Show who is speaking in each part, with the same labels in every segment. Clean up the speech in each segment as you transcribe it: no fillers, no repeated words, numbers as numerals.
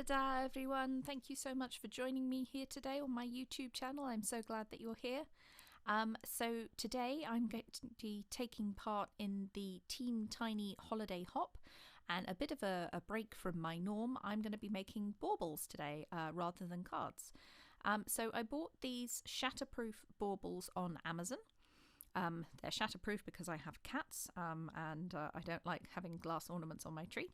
Speaker 1: Canada, everyone. Thank you so much for joining me here today on my YouTube channel. I'm so glad that you're here. So today I'm going to be taking part in the Team Tiny Holiday Hop, and a bit of a break from my norm. I'm going to be making baubles today rather than cards. So I bought these shatterproof baubles on Amazon. They're shatterproof because I have cats and I don't like having glass ornaments on my tree.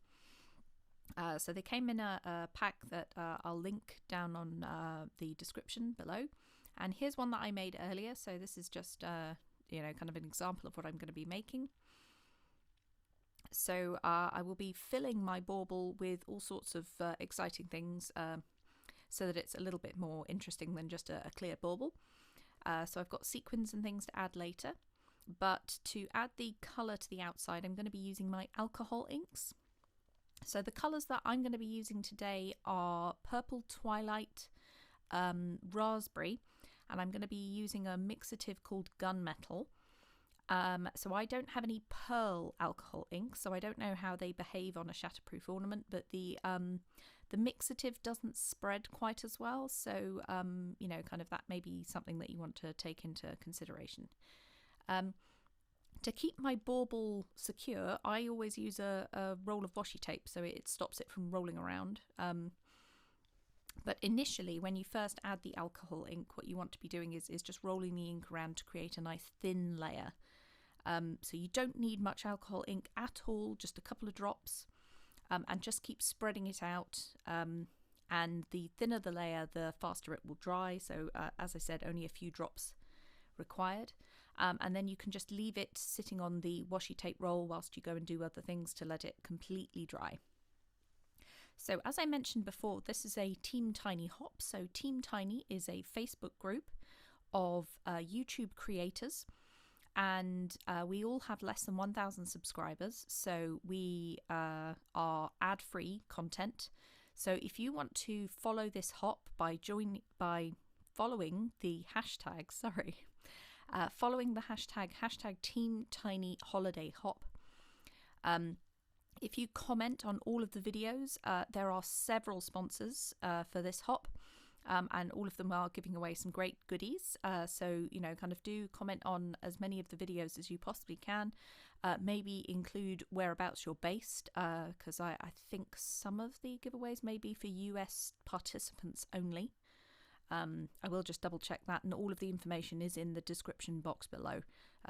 Speaker 1: So they came in a pack that I'll link down on the description below. And here's one that I made earlier. So this is just, kind of an example of what I'm going to be making. So I will be filling my bauble with all sorts of exciting things so that it's a little bit more interesting than just a clear bauble. So I've got sequins and things to add later. But to add the colour to the outside, I'm going to be using my alcohol inks. So the colours that I'm going to be using today are Purple Twilight, Raspberry, and I'm going to be using a mixative called Gunmetal. So I don't have any pearl alcohol ink, so I don't know how they behave on a shatterproof ornament, but the mixative doesn't spread quite as well, so kind of that may be something that you want to take into consideration. To keep my bauble secure, I always use a roll of washi tape so it stops it from rolling around. But initially, when you first add the alcohol ink, what you want to be doing is just rolling the ink around to create a nice thin layer. So you don't need much alcohol ink at all, just a couple of drops, and just keep spreading it out. And the thinner the layer, the faster it will dry. So as I said, only a few drops required. And then you can just leave it sitting on the washi tape roll whilst you go and do other things to let it completely dry. So as I mentioned before, this is a Team Tiny Hop. So Team Tiny is a Facebook group of YouTube creators, and we all have less than 1,000 subscribers. So we are ad-free content. So if you want to follow this hop by following the hashtag, following the hashtag Team Tiny Holiday Hop. If you comment on all of the videos, there are several sponsors for this hop, and all of them are giving away some great goodies. So, kind of do comment on as many of the videos as you possibly can. Maybe include whereabouts you're based, because I think some of the giveaways may be for US participants only. I will just double check that, and all of the information is in the description box below,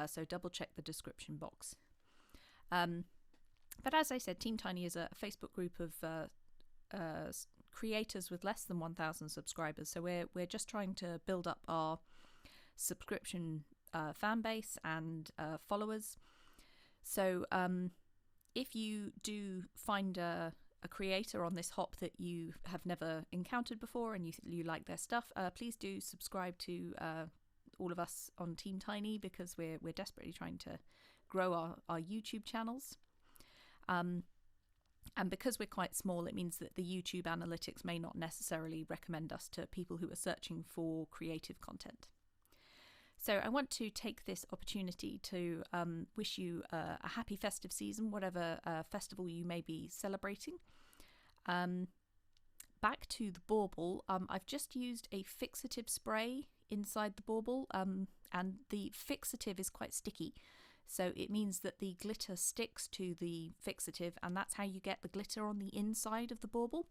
Speaker 1: so double check the description box. But as I said, Team Tiny is a Facebook group of creators with less than 1,000 subscribers, so we're just trying to build up our subscription fan base and followers. So if you do find a creator on this hop that you have never encountered before and you like their stuff, please do subscribe to all of us on Team Tiny, because we're desperately trying to grow our YouTube channels. And because we're quite small, it means that the YouTube analytics may not necessarily recommend us to people who are searching for creative content. So I want to take this opportunity to wish you a happy festive season, whatever festival you may be celebrating. Back to the bauble, I've just used a fixative spray inside the bauble, and the fixative is quite sticky. So it means that the glitter sticks to the fixative, and that's how you get the glitter on the inside of the bauble.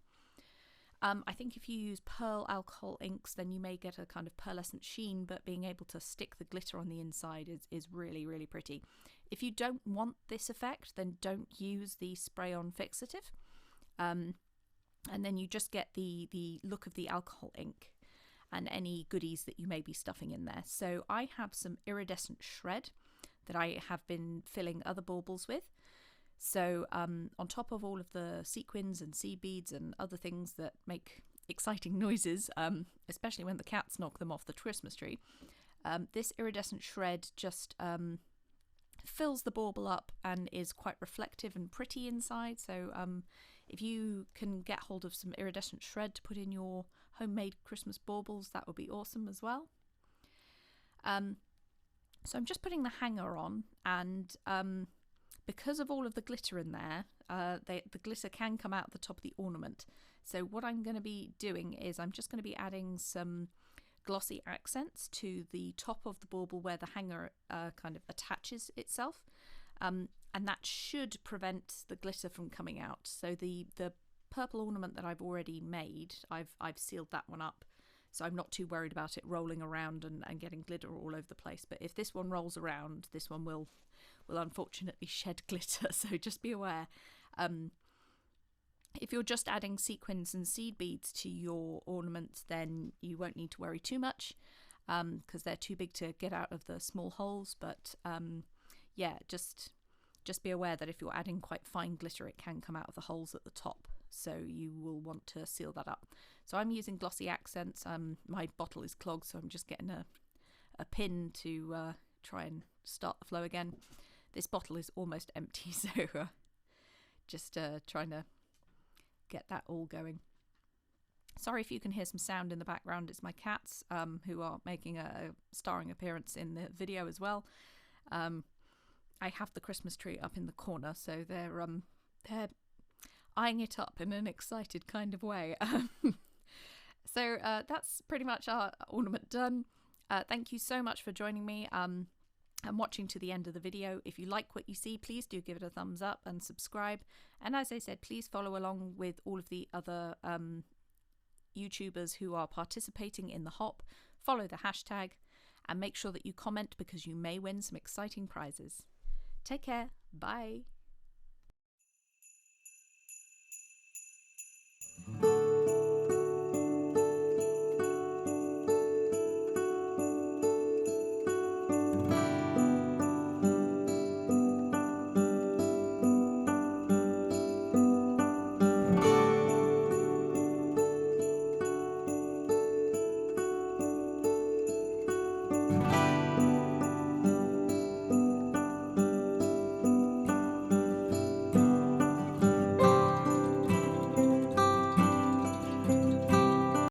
Speaker 1: I think if you use pearl alcohol inks, then you may get a kind of pearlescent sheen, but being able to stick the glitter on the inside is really, really pretty. If you don't want this effect, then don't use the spray-on fixative. And then you just get the look of the alcohol ink and any goodies that you may be stuffing in there. So I have some iridescent shred that I have been filling other baubles with. So on top of all of the sequins and seed beads and other things that make exciting noises, especially when the cats knock them off the Christmas tree, this iridescent shred just fills the bauble up and is quite reflective and pretty inside. So if you can get hold of some iridescent shred to put in your homemade Christmas baubles, that would be awesome as well. So I'm just putting the hanger on, and because of all of the glitter in there, the glitter can come out the top of the ornament. So what I'm going to be doing is I'm just going to be adding some glossy accents to the top of the bauble where the hanger kind of attaches itself, and that should prevent the glitter from coming out. So the purple ornament that I've already made, I've sealed that one up, so I'm not too worried about it rolling around and getting glitter all over the place. But if this one rolls around, this one will unfortunately shed glitter, so just be aware. If you're just adding sequins and seed beads to your ornaments, then you won't need to worry too much, because they're too big to get out of the small holes. But yeah, just be aware that if you're adding quite fine glitter, it can come out of the holes at the top, so you will want to seal that up. So I'm using glossy accents. My bottle is clogged, so I'm just getting a pin to try and start the flow again. This bottle is almost empty, so just trying to get that all going. Sorry if you can hear some sound in the background. It's my cats, who are making a starring appearance in the video as well. I have the Christmas tree up in the corner, so they're eyeing it up in an excited kind of way. So that's pretty much our ornament done. Thank you so much for joining me and watching to the end of the video. If you like what you see, please do give it a thumbs up and subscribe. And as I said, please follow along with all of the other YouTubers who are participating in the hop. Follow the hashtag and make sure that you comment, because you may win some exciting prizes. Take care. Bye.